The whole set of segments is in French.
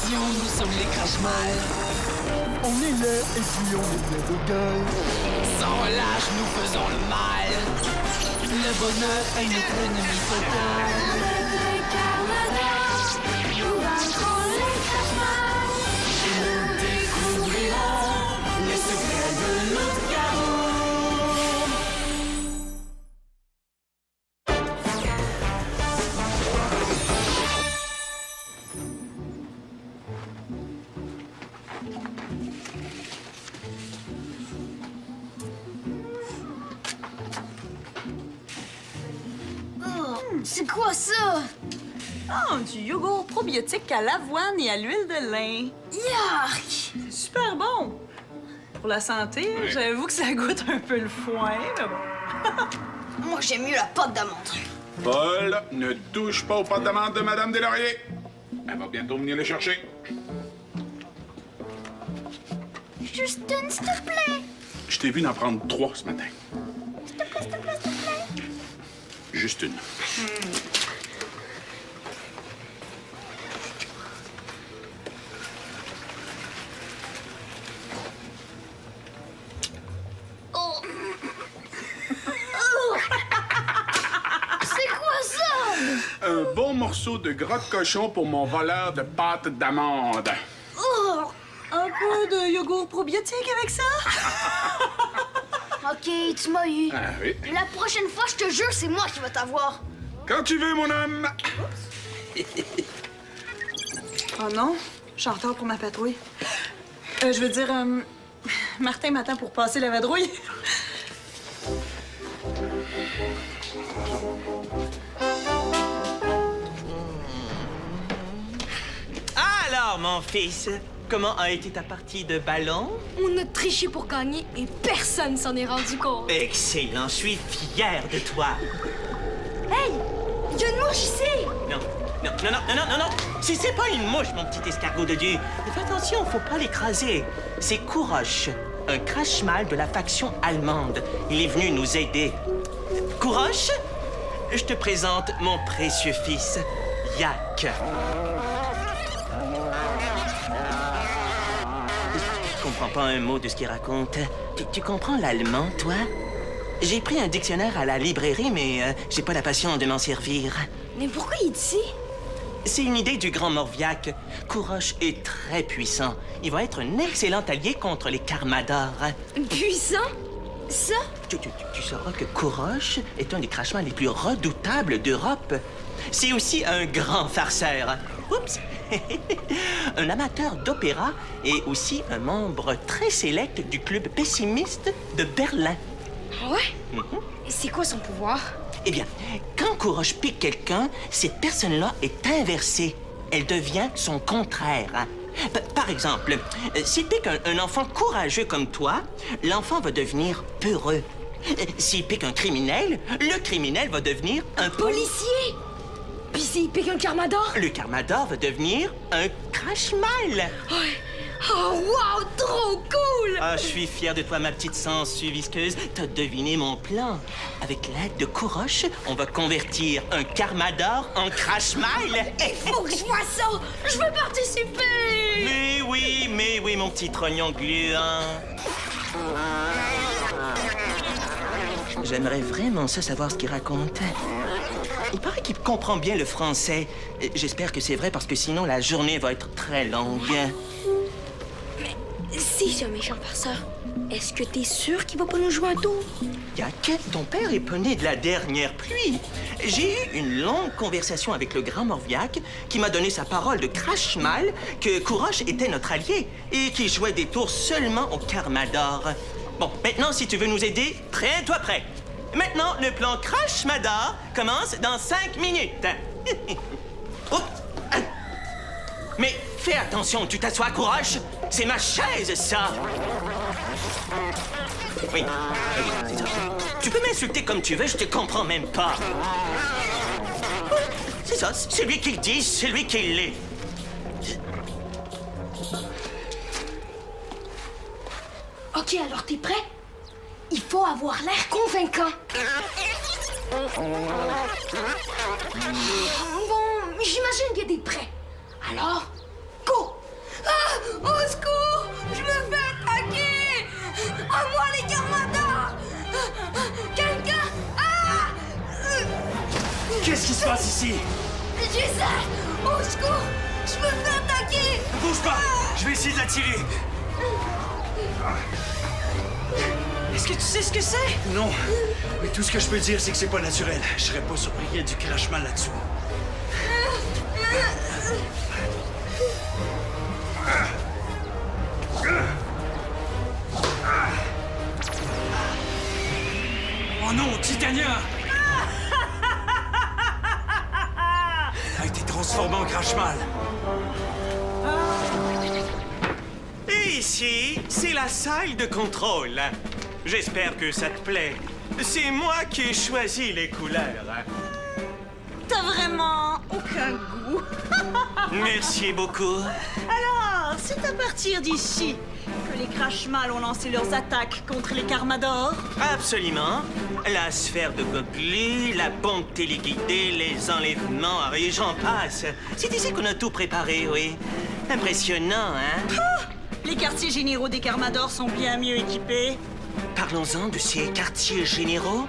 Attention, nous sommes les Crash-Mal. On est là et puis on est bien vocal. Sans relâche, nous faisons le mal. Le bonheur est notre ennemi total. Les Carmadas, nous vaincrons les Crash-Mal. Nous découvrirons les secrets de Loup-Garou. C'est quoi ça? Oh, du yogourt probiotique à l'avoine et à l'huile de lin. Yark! C'est super bon. Pour la santé, j'avoue que ça goûte un peu le foin, mais bon. Moi, j'aime mieux la pâte d'amande. Paul, ne touche pas aux pâtes d'amande de Madame Deslauriers. Elle va bientôt venir les chercher. Juste une, s'il te plaît. Je t'ai vu en prendre 3 ce matin. S'il te plaît, s'il te plaît, s'il te plaît. Juste une. Oh. C'est quoi ça? Un bon morceau de gras de cochon pour mon voleur de pâte d'amande. Oh. Un peu de yogourt probiotique avec ça? OK, tu m'as eu. Ah oui. La prochaine fois, je te jure, c'est moi qui va t'avoir. Quand tu veux, mon homme. Oh non, je suis en retard pour ma patrouille. Je veux dire, Martin m'attend pour passer la vadrouille. Alors, mon fils, comment a été ta partie de ballon? On a triché pour gagner et personne s'en est rendu compte. Excellent, je suis fier de toi. Hey! Il y a une mouche ici! Non, non, non, non, non, non, non! C'est pas une mouche, mon petit escargot de Dieu. Fais attention, faut pas l'écraser. C'est Couroche, un crash-mal de la faction allemande. Il est venu nous aider. Couroche, je te présente mon précieux fils, Yak. Je comprends pas un mot de ce qu'il raconte. Tu comprends l'allemand, toi? J'ai pris un dictionnaire à la librairie, mais j'ai pas la patience de m'en servir. Mais pourquoi il est ici? C'est une idée du grand Morviac. Couroche est très puissant. Il va être un excellent allié contre les Carmadors. Puissant? Ça? Tu sauras que Couroche est un des crachements les plus redoutables d'Europe. C'est aussi un grand farceur. Oups! Un amateur d'opéra et aussi un membre très sélect du club pessimiste de Berlin. Ah ouais? C'est quoi son pouvoir? Eh bien, quand Couroche pique quelqu'un, cette personne-là est inversée. Elle devient son contraire. Par exemple, s'il pique un enfant courageux comme toi, l'enfant va devenir peureux. S'il pique un criminel, le criminel va devenir un Policier! Puis s'il pique un Carmador? Le Carmador va devenir un crash-mal. Ouais. Oh, wow! Trop cool! Ah, je suis fier de toi, ma petite sangsue visqueuse. T'as deviné mon plan. Avec l'aide de Couroche, on va convertir un Carmador en crash-mal. Il faut que je vois ça! Je veux participer! Mais oui, mon petit trognon gluant. J'aimerais vraiment ça savoir ce qu'il raconte. Il paraît qu'il comprend bien le français. J'espère que c'est vrai parce que sinon la journée va être très longue. Si c'est un méchant farceur, est-ce que t'es sûr qu'il va pas nous jouer un tour? Yak, ton père est pas né de la dernière pluie. J'ai eu une longue conversation avec le grand Morviac qui m'a donné sa parole de crash-mal que Couroche était notre allié et qu'il jouait des tours seulement au Carmador. Bon, maintenant, si tu veux nous aider, traîne-toi prêt. Maintenant, le plan Crash-Mador commence dans 5 minutes. Oh. Mais fais attention, tu t'assois, Couroche. C'est ma chaise, ça. Oui, c'est ça. Tu peux m'insulter comme tu veux, je te comprends même pas. C'est ça, c'est lui qui le dit, c'est lui qui l'est. OK, alors t'es prêt? Il faut avoir l'air convaincant. Bon, j'imagine que t'es prêt. Alors, go! ici. Jason! Au secours! Je me fais attaquer! Bouge pas! Je vais essayer de la tirer. Est-ce que tu sais ce que c'est? Non. Mais tout ce que je peux dire, c'est que c'est pas naturel. Je serais pas surpris qu'il y ait du crachement là-dessous. Oh non, Titania! A été transformé en crash-mal. Et ici, c'est la salle de contrôle. J'espère que ça te plaît. C'est moi qui ai choisi les couleurs. T'as vraiment aucun goût. Merci beaucoup. Alors, c'est à partir d'ici que les Crashmal ont lancé leurs attaques contre les Carmadors. Absolument. La sphère de Gogli, la pompe téléguidée, les enlèvements, et j'en passe. C'est ici qu'on a tout préparé, oui. Impressionnant, hein? Les quartiers généraux des Carmadors sont bien mieux équipés. Parlons-en de ces quartiers généraux.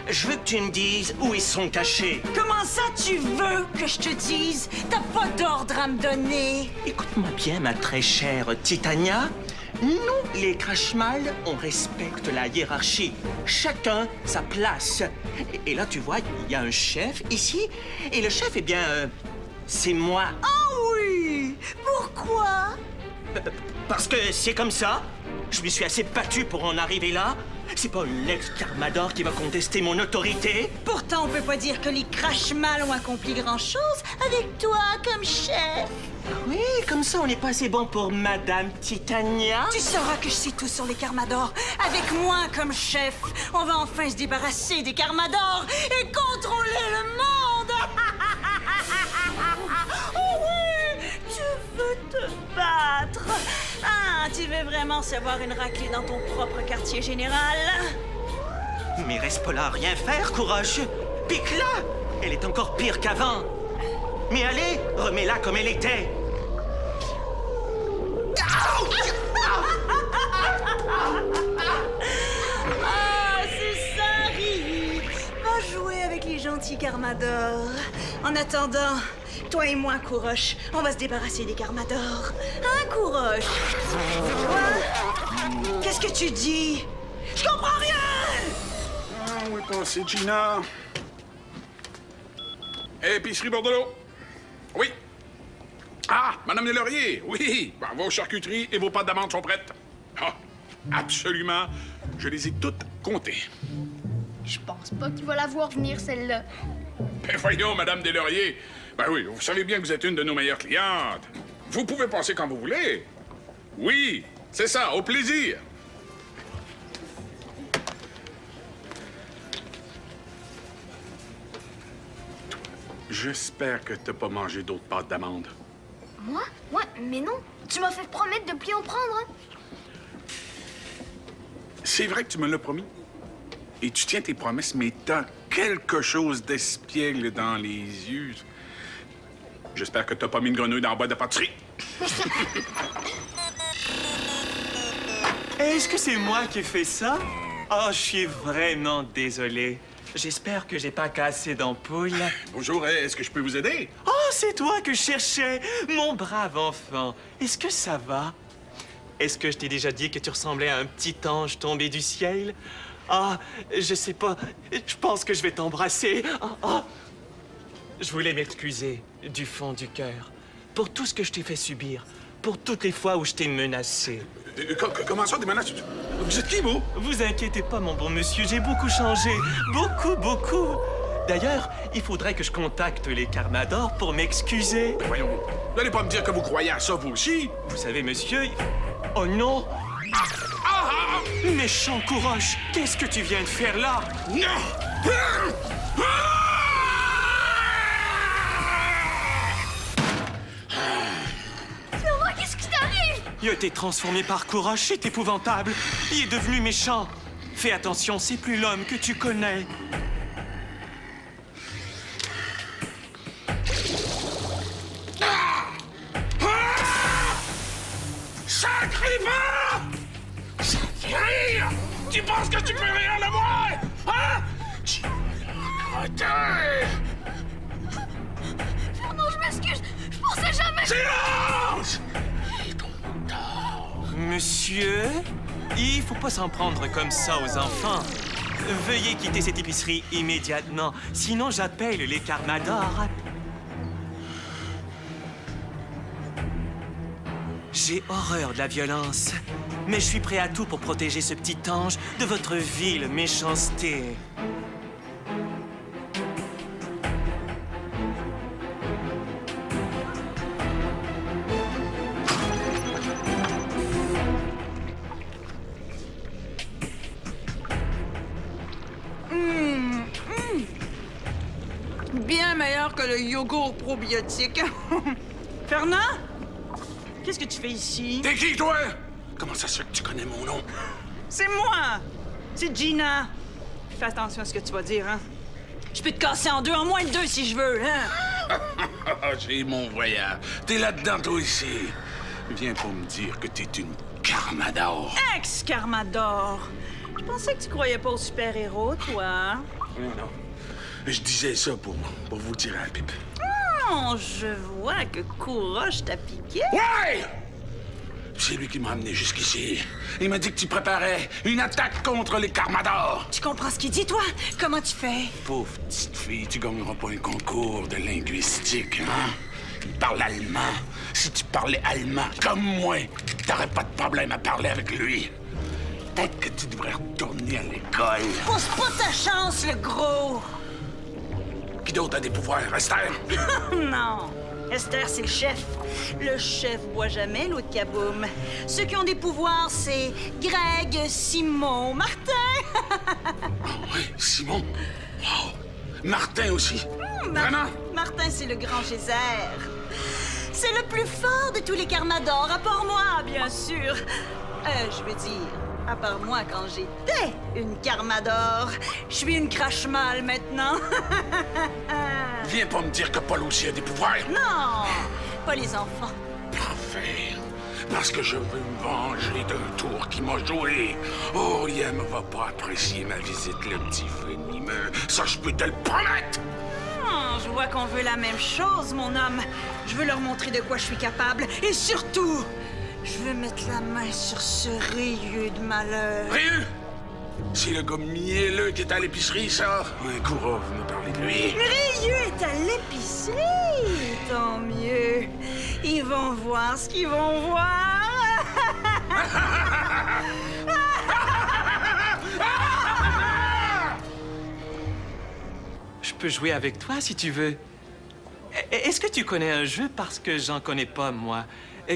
Je veux que tu me dises où ils sont cachés. Comment ça tu veux que je te dise? T'as pas d'ordre à me donner. Écoute-moi bien, ma très chère Titania. Nous, les Crashmal, on respecte la hiérarchie. Chacun sa place. Et là, tu vois, il y a un chef ici. Et le chef, eh bien, c'est moi. Oh oui! Pourquoi? Parce que c'est comme ça. Je me suis assez battu pour en arriver là. C'est pas une ex-Carmador qui va contester mon autorité. Pourtant, on peut pas dire que les Crashmal ont accompli grand-chose avec toi comme chef. Oui, comme ça, on n'est pas assez bon pour Madame Titania. Tu sauras que je sais tout sur les Carmadors. Avec moi comme chef, on va enfin se débarrasser des Carmadors et contrôler le monde. Oh oui, tu veux te battre. Ah, tu veux vraiment savoir une raclée dans ton propre quartier général? Mais reste pas là à rien faire, courage. Pique-la. Elle est encore pire qu'avant. Mais allez, remets-la comme elle était. Ah, c'est ça, Riri. Va jouer avec les gentils Carmadors. En attendant, toi et moi, Couroche, on va se débarrasser des Carmadors. Hein, Couroche? Quoi? Qu'est-ce que tu dis? Je comprends rien! Ah, où est passée Gina? Épicerie Bordelot? Oui. Ah, Madame Deslauriers, oui. Ben, vos charcuteries et vos pâtes d'amande sont prêtes. Ah, absolument. Je les ai toutes comptées. Je pense pas qu'il va la voir venir, celle-là. Ben voyons, Madame Deslauriers. Ben oui, vous savez bien que vous êtes une de nos meilleures clientes. Vous pouvez passer quand vous voulez. Oui, c'est ça, au plaisir. J'espère que t'as pas mangé d'autres pâtes d'amande. Moi? Ouais, mais non. Tu m'as fait promettre de plus en prendre, hein? C'est vrai que tu me l'as promis. Et tu tiens tes promesses, mais t'as quelque chose d'espiègle dans les yeux. J'espère que t'as pas mis une grenouille dans la boîte de pâtisserie. Est-ce que c'est moi qui ai fait ça? Oh, je suis vraiment désolé. J'espère que j'ai pas cassé d'ampoule. Bonjour, est-ce que je peux vous aider? Oh, c'est toi que je cherchais, mon brave enfant. Est-ce que ça va? Est-ce que je t'ai déjà dit que tu ressemblais à un petit ange tombé du ciel? Ah, je sais pas. Je pense que je vais t'embrasser. Je voulais m'excuser du fond du cœur pour tout ce que je t'ai fait subir, pour toutes les fois où je t'ai menacé. Comment ça, des menaces? Vous êtes qui, vous? Vous inquiétez pas, mon bon monsieur, j'ai beaucoup changé. Beaucoup, beaucoup. D'ailleurs, il faudrait que je contacte les Carmadors pour m'excuser. Ben voyons, vous n'allez pas me dire que vous croyez à ça, vous aussi? Vous savez, monsieur... Oh non! Méchant Couroche, qu'est-ce que tu viens de faire là? Non! Maman, qu'est-ce qui t'arrive? Il a été transformé par Couroche, c'est épouvantable. Il est devenu méchant. Fais attention, c'est plus l'homme que tu connais. Sacré va! Rire! Tu penses que tu peux rire de moi? Hein? Tu vas le regretter! Silence! Monsieur, il faut pas s'en prendre comme ça aux enfants. Veuillez quitter cette épicerie immédiatement, sinon j'appelle les Carmadors. J'ai horreur de la violence, mais je suis prêt à tout pour protéger ce petit ange de votre vile méchanceté. Bien meilleur que le yogourt probiotique. Fernand? Qu'est-ce que tu fais ici? T'es qui, toi? Comment ça se fait que tu connais mon nom? C'est moi! C'est Gina. Fais attention à ce que tu vas dire, hein? Je peux te casser en deux, en moins de deux si je veux, hein? J'ai mon voyage. T'es là-dedans, toi, ici. Viens pour me dire que t'es une Carmador. Ex-Carmador! Je pensais que tu croyais pas aux super-héros, toi. Non. Je disais ça pour vous tirer à la pipe. Oh, je vois que Couroche t'a piqué. Ouais! C'est lui qui m'a amené jusqu'ici. Il m'a dit que tu préparais une attaque contre les Carmadors. Tu comprends ce qu'il dit, toi? Comment tu fais? Pauvre petite fille, tu gagneras pas un concours de linguistique, hein? Il parle allemand. Si tu parlais allemand comme moi, t'aurais pas de problème à parler avec lui. Peut-être que tu devrais retourner à l'école. Pousse pas ta chance, le gros! Qui d'autre a des pouvoirs, Esther? Non. Esther, c'est le chef. Le chef boit jamais l'eau de kaboom. Ceux qui ont des pouvoirs, c'est Greg, Simon, Martin. Oui, Simon. Wow. Martin aussi. Vraiment? Martin, c'est le grand geyser. C'est le plus fort de tous les Carmadors, à part moi, bien sûr. Je veux dire, à part moi quand j'étais une Carmador. Je suis une crache-mal maintenant. Viens pas me dire que Paul aussi a des pouvoirs. Non, pas les enfants. Parfait. Parce que je veux me venger d'un tour qui m'a joué. Oh, Liam va pas apprécier ma visite, le petit venimeux. Ça, je peux te le promettre. Je vois qu'on veut la même chose, mon homme. Je veux leur montrer de quoi je suis capable. Et surtout, je veux mettre la main sur ce rayeux de malheur. Ryu! C'est le gars mielleux qui est à l'épicerie, ça. Un courant, vous me parlez de lui. Rayeux est à l'épicerie. Tant mieux. Ils vont voir ce qu'ils vont voir. Je peux jouer avec toi si tu veux. Est-ce que tu connais un jeu parce que j'en connais pas, moi?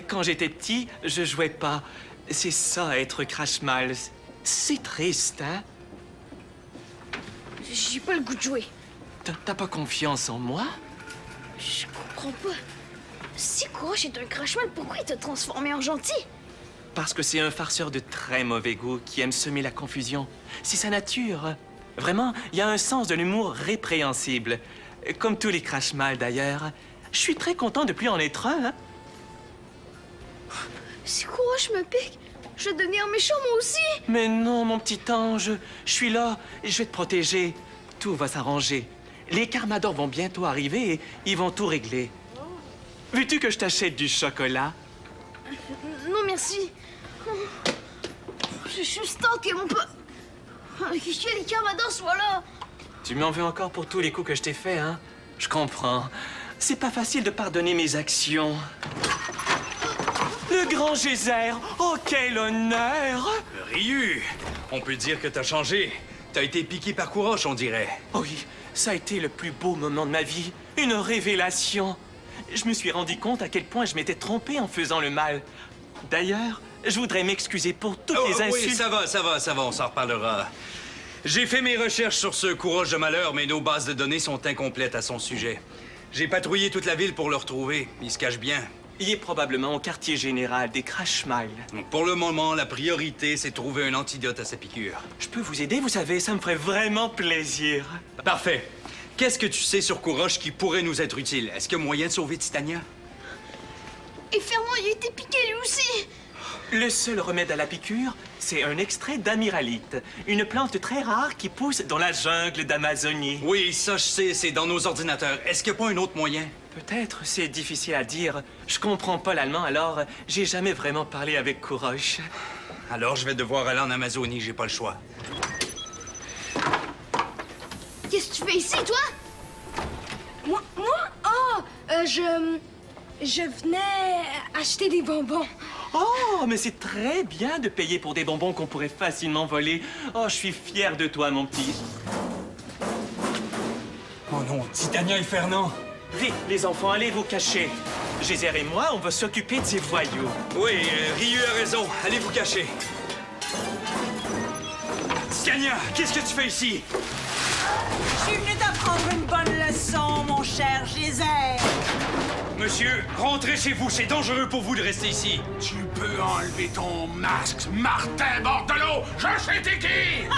Quand j'étais petit, je jouais pas. C'est ça, être crache-mal. C'est triste, hein? J'ai pas le goût de jouer. T'as pas confiance en moi? Je comprends pas. Si Couroche est un crache-mal, pourquoi il t'a transformé en gentil? Parce que c'est un farceur de très mauvais goût qui aime semer la confusion. C'est sa nature. Vraiment, il y a un sens de l'humour répréhensible. Comme tous les crache-mal, d'ailleurs. Je suis très content de plus en être un, hein? Si Couroche me pique, je vais devenir méchant moi aussi. Mais non, mon petit ange. Je suis là et je vais te protéger. Tout va s'arranger. Les Carmadors vont bientôt arriver et ils vont tout régler. Veux-tu que je t'achète du chocolat? Non, merci. Je suis tente que mon pote... Que les Carmadors soient là. Tu m'en veux encore pour tous les coups que je t'ai faits, hein? Je comprends. C'est pas facile de pardonner mes actions. Le grand geyser! Oh, quel honneur! Ryu, on peut dire que t'as changé. T'as été piqué par Couroche, on dirait. Oh oui, ça a été le plus beau moment de ma vie. Une révélation. Je me suis rendu compte à quel point je m'étais trompé en faisant le mal. D'ailleurs, je voudrais m'excuser pour toutes les insultes... Oui, ça va, on s'en reparlera. J'ai fait mes recherches sur ce Couroche de malheur, mais nos bases de données sont incomplètes à son sujet. J'ai patrouillé toute la ville pour le retrouver. Il se cache bien. Il est probablement au quartier général des Crash-Miles. Donc pour le moment, la priorité, c'est de trouver un antidote à sa piqûre. Je peux vous aider, vous savez, ça me ferait vraiment plaisir. Parfait. Qu'est-ce que tu sais sur Couroche qui pourrait nous être utile? Est-ce qu'il y a moyen de sauver Titania? Et Fernand, il a été piqué lui aussi. Le seul remède à la piqûre, c'est un extrait d'amiralite, une plante très rare qui pousse dans la jungle d'Amazonie. Oui, ça je sais, c'est dans nos ordinateurs. Est-ce qu'il n'y a pas un autre moyen? Peut-être, c'est difficile à dire. Je comprends pas l'allemand, alors j'ai jamais vraiment parlé avec Kourosh. Alors, je vais devoir aller en Amazonie, j'ai pas le choix. Qu'est-ce que tu fais ici, toi? Moi? Oh, je venais acheter des bonbons. Oh, mais c'est très bien de payer pour des bonbons qu'on pourrait facilement voler. Oh, je suis fier de toi, mon petit. Oh non, Titania et Fernand! Vite, les enfants, allez vous cacher. Gézère et moi, on va s'occuper de ces voyous. Oui, Ryu a raison. Allez vous cacher. Titania, qu'est-ce que tu fais ici? Je suis venu t'apprendre une bonne leçon, mon cher Gézère. Monsieur, rentrez chez vous. C'est dangereux pour vous de rester ici. Tu peux enlever ton masque, Martin Bordelot! Je sais t'es qui!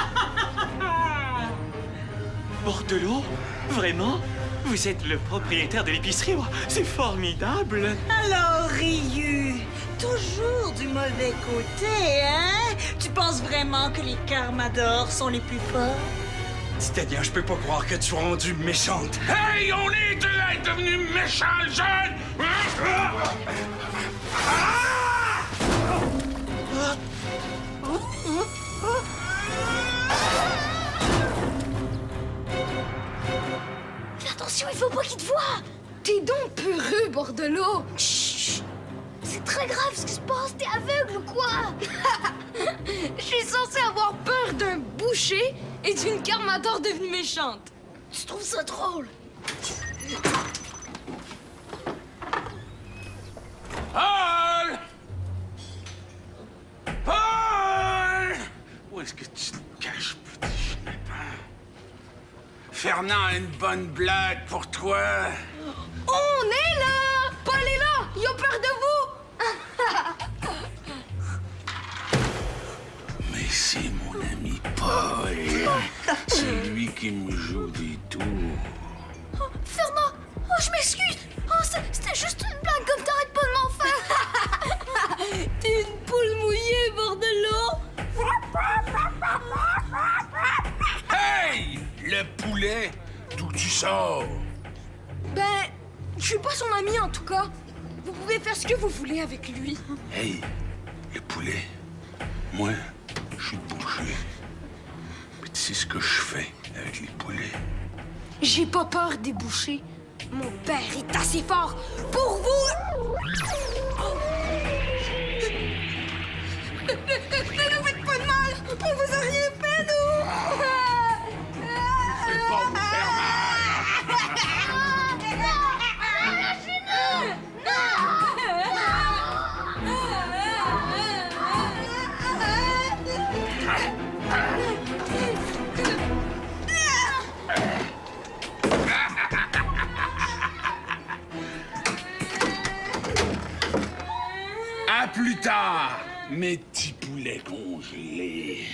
Bordelot? Vraiment? Vous êtes le propriétaire de l'épicerie? Oh, c'est formidable! Alors, Ryu, toujours du mauvais côté, hein? Tu penses vraiment que les Carmadors sont les plus forts? Titania, je peux pas croire que tu sois rendue méchante. Hey, on est deux à être devenus méchants, jeunes! Fais attention, il faut pas qu'il te voie! T'es donc peureux, Bordelot. Chut! C'est très grave ce qui se passe, t'es aveugle ou quoi? Je suis censée avoir peur d'un boucher et d'une Carmador devenue méchante. Tu trouves ça drôle? Paul! Paul! Où est-ce que tu te caches, petit schnappin? Fernand a une bonne blague pour toi. On est là! Paul est là! Il a peur de vous! Mais c'est mon ami Paul. C'est lui qui me joue des tours. Oh, Fernand! Oh, je m'excuse! Oh, c'était juste une blague, comme t'arrêtes pas de m'en faire! T'es une poule mouillée, Bordelot! Hey! Le poulet! D'où tu sors? Ben, je suis pas son ami en tout cas. Vous pouvez faire ce que vous voulez avec lui. Hey! Le poulet. Moi, je suis boucher. Mais tu sais ce que je fais avec les poulets? J'ai pas peur des bouchers. Mon père est assez fort pour vous. Ne nous faites pas de mal. On vous a rien fait, nous. Fais pas vous faire mal! À plus tard, mes petits poulets congelés.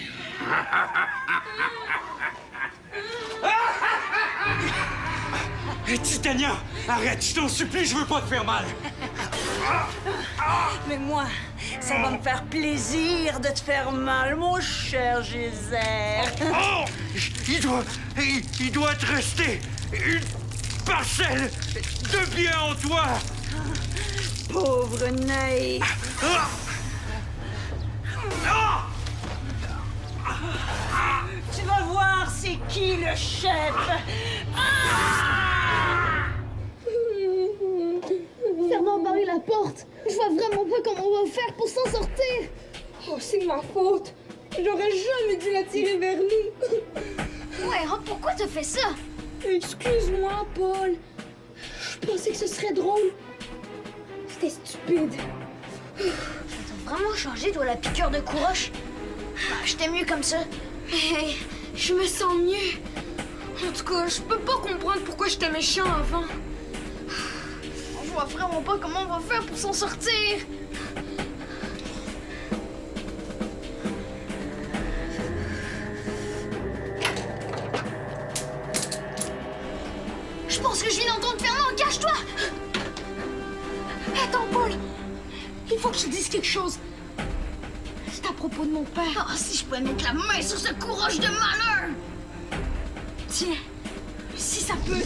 Titania, arrête, je t'en supplie, je veux pas te faire mal. Mais moi, ça va me faire plaisir de te faire mal, mon cher Gézère. Oh! Il doit te rester une parcelle de bien en toi! Pauvre naïf. Ah! Ah! Tu vas voir c'est qui le chef. Fernand a barré la porte! Je vois vraiment pas comment on va faire pour s'en sortir! Oh, c'est de ma faute. J'aurais jamais dû la tirer vers nous. Ouais, hein, pourquoi t'as fait ça? Excuse-moi, Paul. Je pensais que ce serait drôle. C'était stupide. T'as vraiment changé, toi, la piqûre de Kourosh? Ah, j'étais mieux comme ça. Mais je me sens mieux. En tout cas, je peux pas comprendre pourquoi j'étais méchant avant. Je vois vraiment pas comment on va faire pour s'en sortir. Je pense que je viens d'entendre Fernand, cache-toi! Attends, Paul. Il faut que je te dise quelque chose. C'est à propos de mon père. Oh, si je pouvais mettre la main sur ce Kourosh de malheur! Tiens, si ça peut.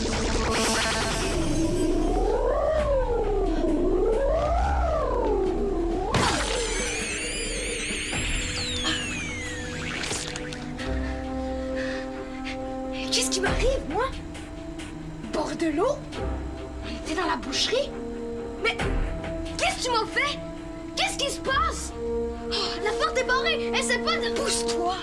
m'arrive, moi? Bord de l'eau? T'es dans la boucherie? Mais qu'est-ce que tu m'as fait? Qu'est-ce qui se passe? Oh, la porte est barrée! Essaie pas de... Pousse-toi!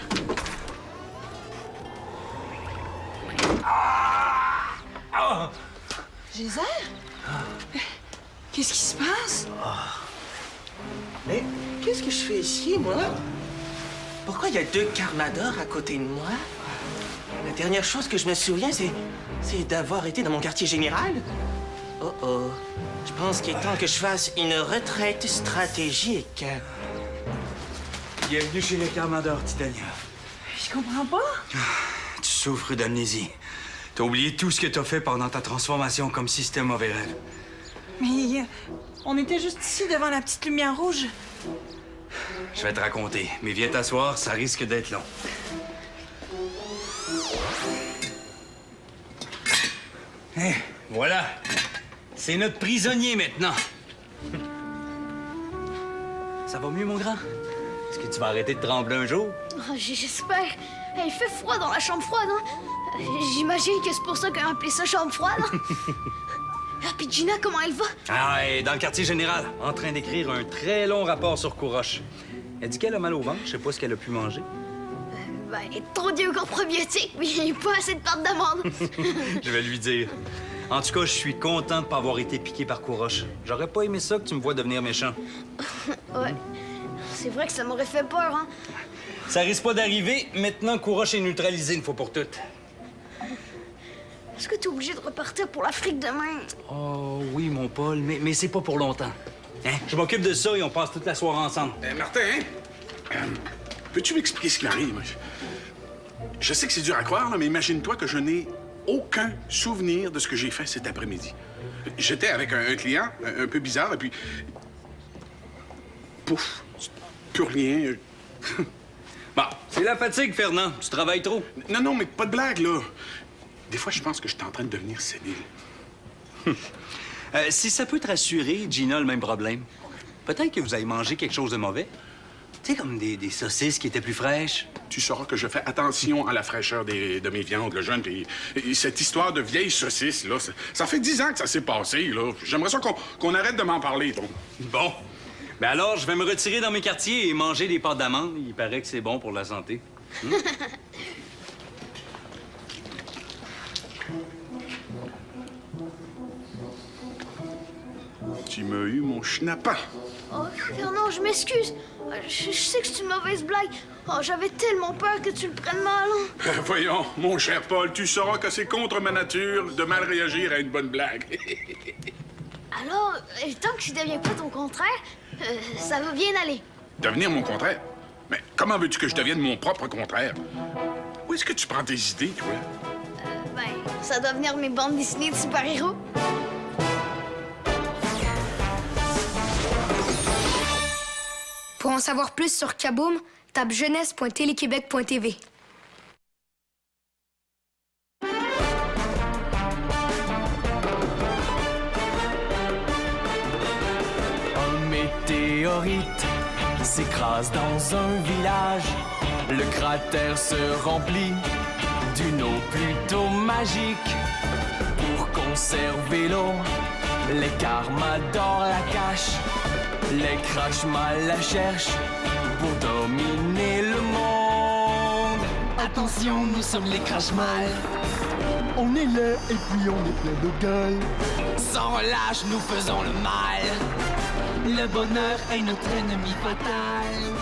Geyser? Qu'est-ce qui se passe? Mais qu'est-ce que je fais ici, moi? Pourquoi il y a 2 Carmador à côté de moi? La dernière chose que je me souviens, c'est d'avoir été dans mon quartier général. Oh oh. Je pense qu'il est temps que je fasse une retraite stratégique. Bienvenue chez les Carmador, Titania. Je comprends pas. Tu souffres d'amnésie. T'as oublié tout ce que t'as fait pendant ta transformation, comme si c'était un mauvais rêve. Mais on était juste ici devant la petite lumière rouge. Je vais te raconter, mais viens t'asseoir, ça risque d'être long. Voilà. C'est notre prisonnier maintenant. Ça va mieux, mon grand? Est-ce que tu vas arrêter de trembler un jour? Oh, j'espère. Il fait froid dans la chambre froide, hein? J'imagine que c'est pour ça qu'on a appelé ça chambre froide. Hein? Ah, puis Gina, comment elle va? Ah, elle est dans le quartier général, en train d'écrire un très long rapport sur Couroche. Elle dit qu'elle a mal au ventre, je sais pas ce qu'elle a pu manger. Ben, trop Dieu qu'en probiotique, mais il n'y a pas assez de pâte d'amande. Je vais lui dire. En tout cas, je suis content de pas avoir été piqué par Couroche. J'aurais pas aimé ça que tu me vois devenir méchant. Ouais. C'est vrai que ça m'aurait fait peur, hein? Ça risque pas d'arriver. Maintenant, Couroche est neutralisé une fois pour toutes. Est-ce que t'es obligé de repartir pour l'Afrique demain? Oh oui, mon Paul, mais c'est pas pour longtemps. Hein? Je m'occupe de ça et on passe toute la soirée ensemble. Martin, peux-tu m'expliquer ce qui m'arrive? Je sais que c'est dur à croire, là, mais imagine-toi que je n'ai aucun souvenir de ce que j'ai fait cet après-midi. J'étais avec un client un peu bizarre, et puis... Pouf! Plus rien. Bon, c'est la fatigue, Fernand. Tu travailles trop. Non, mais pas de blague, là. Des fois, je pense que je suis en train de devenir sénile. Si ça peut te rassurer, Gina a le même problème. Peut-être que vous avez mangé quelque chose de mauvais. Tu sais, comme des saucisses qui étaient plus fraîches. Tu sauras que je fais attention à la fraîcheur de mes viandes, le jeune. Et cette histoire de vieilles saucisses, là, ça fait 10 ans que ça s'est passé, là. J'aimerais ça qu'on arrête de m'en parler, donc. Bon. Ben alors, je vais me retirer dans mes quartiers et manger des pâtes d'amande. Il paraît que c'est bon pour la santé. Tu m'as eu mon schnappant. Oh, Fernand, je m'excuse. Je sais que c'est une mauvaise blague. Oh, j'avais tellement peur que tu le prennes mal. Hein. Voyons, mon cher Paul, tu sauras que c'est contre ma nature de mal réagir à une bonne blague. Alors, tant que je deviens pas ton contraire, ça va bien aller. Devenir mon contraire? Mais comment veux-tu que je devienne mon propre contraire? Où est-ce que tu prends tes idées, toi? Ben, ça doit venir mes bandes dessinées de super-héros. Pour en savoir plus sur Kaboom, tape jeunesse.téléquébec.tv. Un météorite s'écrase dans un village. Le cratère se remplit d'une eau plutôt magique. Pour conserver l'eau, les Carmador la cachent. Les Crashmal la cherchent pour dominer le monde. Attention, nous sommes les Crashmal. On est laid et puis on est plein de gueule. Sans relâche, nous faisons le mal. Le bonheur est notre ennemi fatal.